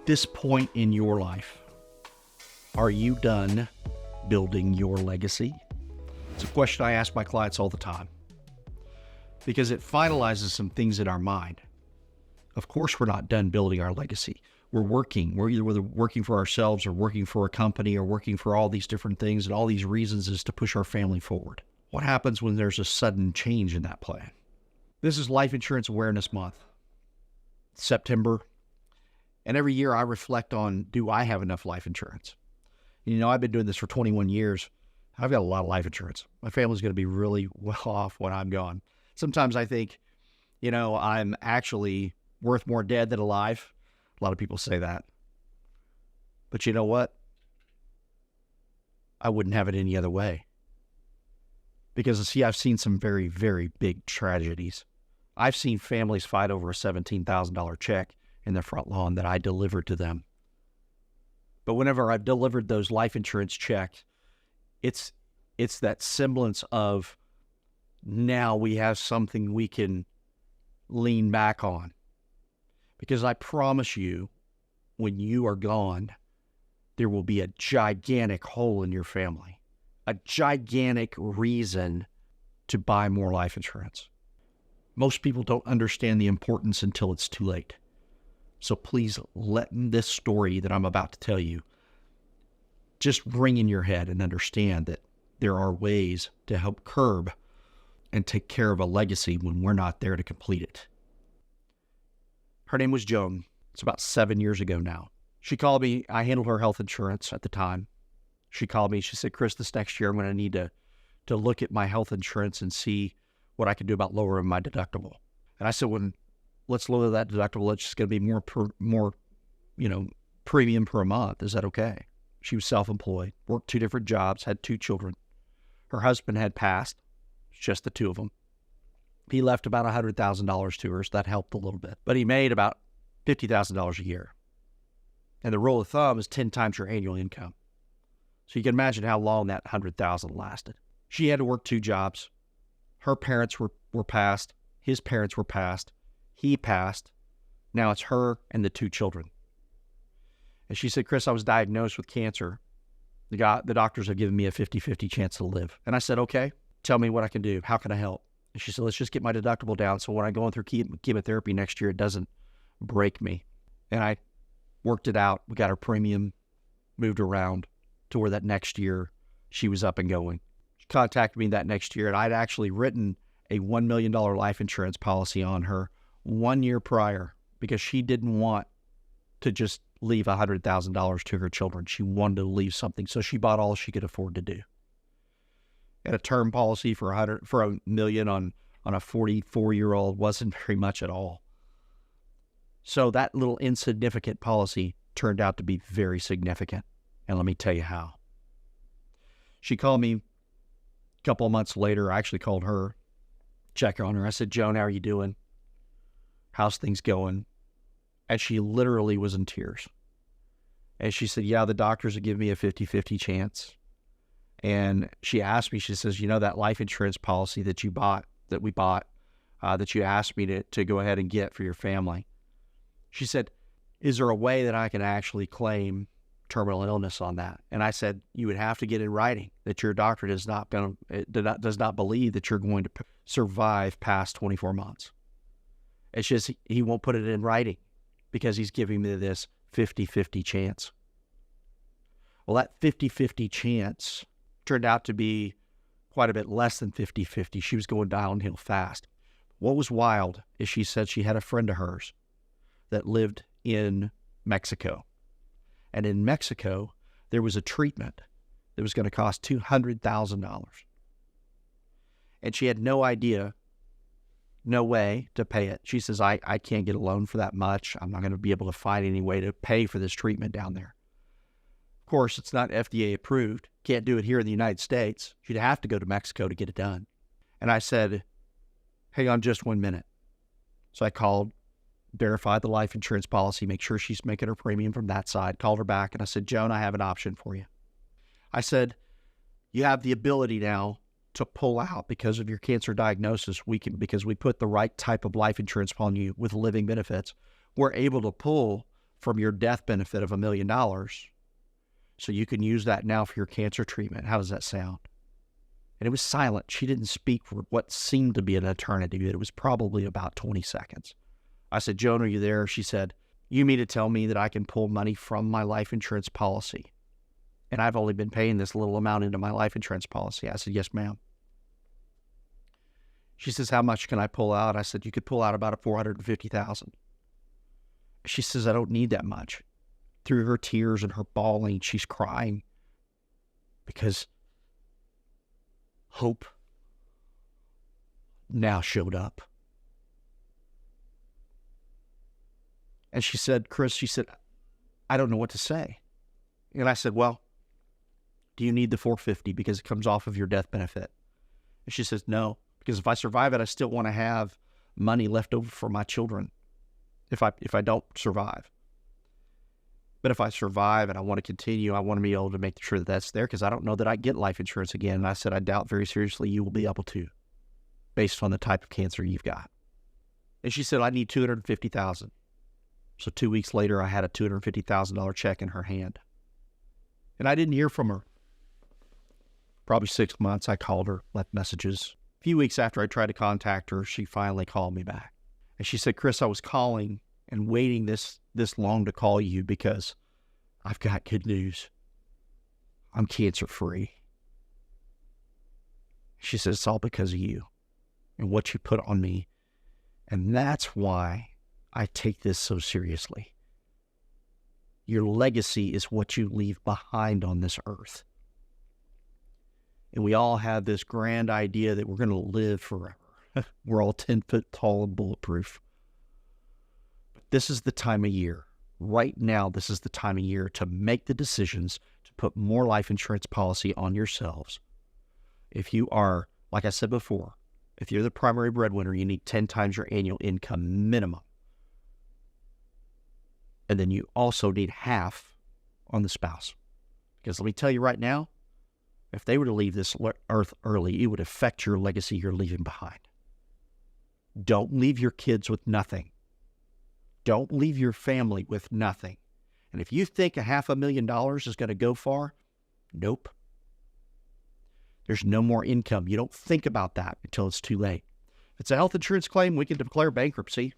At this point in your life, are you done building your legacy? It's a question I ask my clients all the time because it finalizes some things in our mind. Of course, we're not done building our legacy. We're working. We're either working for ourselves or working for a company or working for all these different things, and all these reasons is to push our family forward. What happens when there's a sudden change in that plan? This is Life Insurance Awareness Month, September. And every year I reflect on, do I have enough life insurance? You know, I've been doing this for 21 years. I've got a lot of life insurance. My family's going to be really well off when I'm gone. Sometimes I think, I'm actually worth more dead than alive. A lot of people say that. But you know what? I wouldn't have it any other way. Because, see, I've seen some very, very big tragedies. I've seen families fight over a $17,000 check in their front lawn that I delivered to them. But whenever I've delivered those life insurance checks, it's that semblance of now we have something we can lean back on. Because I promise you, when you are gone, there will be a gigantic hole in your family, a gigantic reason to buy more life insurance. Most people don't understand the importance until it's too late. So please let this story that I'm about to tell you just ring in your head and understand that there are ways to help curb and take care of a legacy when we're not there to complete it. Her name was Joan. It's about 7 years ago now. She called me. I handled her health insurance at the time. She called me. She said, "Khris, this next year I'm going to need to look at my health insurance and see what I can do about lowering my deductible." And I said, "Well, let's lower that deductible. It's just going to be more premium per month. Is that okay?" She was self-employed, worked 2 different jobs, had 2 children. Her husband had passed, just the 2 of them. He left about $100,000 to her, so that helped a little bit. But he made about $50,000 a year. And the rule of thumb is 10 times your annual income. So you can imagine how long that $100,000 lasted. She had to work 2 jobs. Her parents were passed. His parents were passed. He passed. Now it's her and the 2 children. And she said, "Khris, I was diagnosed with cancer. The doctors have given me a 50-50 chance to live." And I said, "Okay, tell me what I can do. How can I help?" And she said, "Let's just get my deductible down so when I go in through chemotherapy next year, it doesn't break me." And I worked it out. We got her premium moved around to where that next year she was up and going. She contacted me that next year, and I'd actually written a $1 million life insurance policy on her 1 year prior because she didn't want to just leave $100,000 to her children. She wanted to leave something, so she bought all she could afford to do. And a term policy for $1 million on a 44-year-old wasn't very much at all. So that little insignificant policy turned out to be very significant. And let me tell you how. She called me a couple of months later. I actually called her, check on her. I said, "Joan, how are you doing? How's things going?" And she literally was in tears. And she said, "Yeah, the doctors have given me a 50-50 chance." And she asked me, she says, "That life insurance policy that we bought, that you asked me to go ahead and get for your family." She said, "Is there a way that I can actually claim terminal illness on that?" And I said, "You would have to get in writing that your doctor does not believe that you're going to survive past 24 months. It's just he won't put it in writing because he's giving me this 50-50 chance." Well, that 50-50 chance turned out to be quite a bit less than 50-50. She was going downhill fast. What was wild is she said she had a friend of hers that lived in Mexico. And in Mexico, there was a treatment that was going to cost $200,000. And she had no idea, no way to pay it. She says, I can't get a loan for that much. I'm not going to be able to find any way to pay for this treatment down there. Of course, it's not FDA approved. Can't do it here in the United States. She'd have to go to Mexico to get it done. And I said, "Hang on just 1 minute." So I called, verified the life insurance policy, make sure she's making her premium from that side, called her back, and I said, "Joan, I have an option for you." I said, "You have the ability now to pull out because of your cancer diagnosis. Because we put the right type of life insurance upon you with living benefits, we're able to pull from your death benefit of $1 million. So you can use that now for your cancer treatment. How does that sound? And it was silent. She didn't speak for what seemed to be an eternity, but it was probably about 20 seconds. I said, Joan, are you there? She said, you mean to tell me that I can pull money from my life insurance policy? And I've only been paying this little amount into my life insurance policy. I said, yes, ma'am. She says, how much can I pull out? I said, you could pull out about $450,000. She says, I don't need that much. Through her tears and her bawling, she's crying because hope now showed up. And she said, Khris, she said, I don't know what to say. And I said, well, do you need the $450 because it comes off of your death benefit? And she says, no, because if I survive it, I still want to have money left over for my children if I don't survive. But if I survive and I want to continue, I want to be able to make sure that that's there because I don't know that I get life insurance again. And I said, I doubt very seriously you will be able to, based on the type of cancer you've got. And she said, I need $250,000. So 2 weeks later, I had a $250,000 check in her hand. And I didn't hear from her. Probably 6 months, I called her, left messages. A few weeks after I tried to contact her, she finally called me back. And she said, Khris, I was calling and waiting this long to call you because I've got good news. I'm cancer-free. She says, it's all because of you and what you put on me. And that's why I take this so seriously. Your legacy is what you leave behind on this earth. And we all have this grand idea that we're going to live forever. We're all 10 foot tall and bulletproof. But this is the time of year. Right now, this is the time of year to make the decisions to put more life insurance policy on yourselves. If you are, like I said before, if you're the primary breadwinner, you need 10 times your annual income minimum. And then you also need half on the spouse. Because let me tell you right now, if they were to leave this earth early, it would affect your legacy you're leaving behind. Don't leave your kids with nothing. Don't leave your family with nothing. And if you think $500,000 is going to go far, nope. There's no more income. You don't think about that until it's too late. If it's a health insurance claim, we can declare bankruptcy,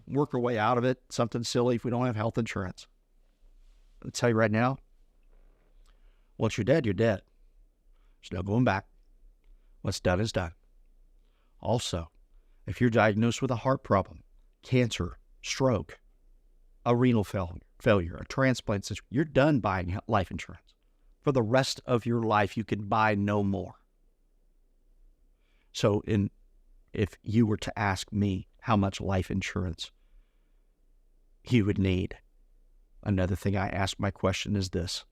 work our way out of it, something silly if we don't have health insurance. I'll tell you right now, once you're dead, you're dead. There's no going back. What's done is done. Also, if you're diagnosed with a heart problem, cancer, stroke, a renal failure, a transplant situation, you're done buying life insurance. For the rest of your life, you can buy no more. So if you were to ask me how much life insurance you would need, another thing I ask my question is this.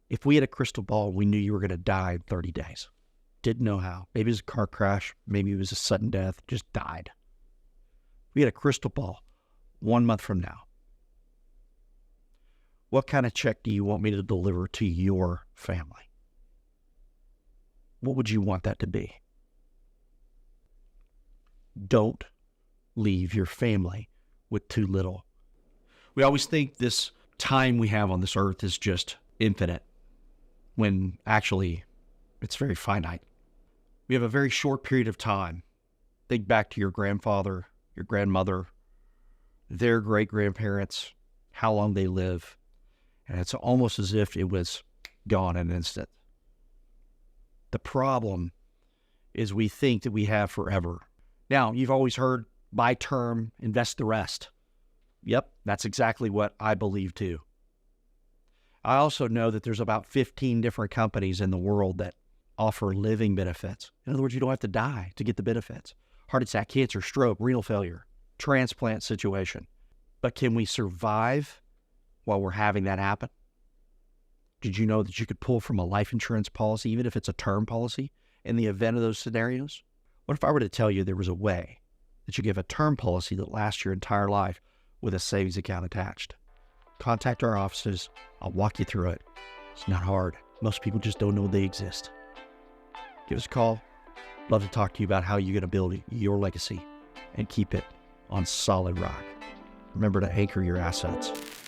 If we had a crystal ball, we knew you were going to die in 30 days. Didn't know how. Maybe it was a car crash. Maybe it was a sudden death. Just died. We had a crystal ball 1 month from now. What kind of check do you want me to deliver to your family? What would you want that to be? Don't leave your family with too little. We always think this time we have on this earth is just infinite, when actually it's very finite. We have a very short period of time. Think back to your grandfather, your grandmother, their great-grandparents, how long they live. And it's almost as if it was gone in an instant. The problem is we think that we have forever. Now, you've always heard, buy term, invest the rest. Yep, that's exactly what I believe too. I also know that there's about 15 different companies in the world that offer living benefits. In other words, you don't have to die to get the benefits. Heart attack, cancer, stroke, renal failure, transplant situation. But can we survive while we're having that happen? Did you know that you could pull from a life insurance policy, even if it's a term policy, in the event of those scenarios? What if I were to tell you there was a way that you give a term policy that lasts your entire life with a savings account attached? Contact our offices. I'll walk you through it. It's not hard. Most people just don't know they exist. Give us a call. Love to talk to you about how you're going to build your legacy and keep it on solid rock. Remember to anchor your assets.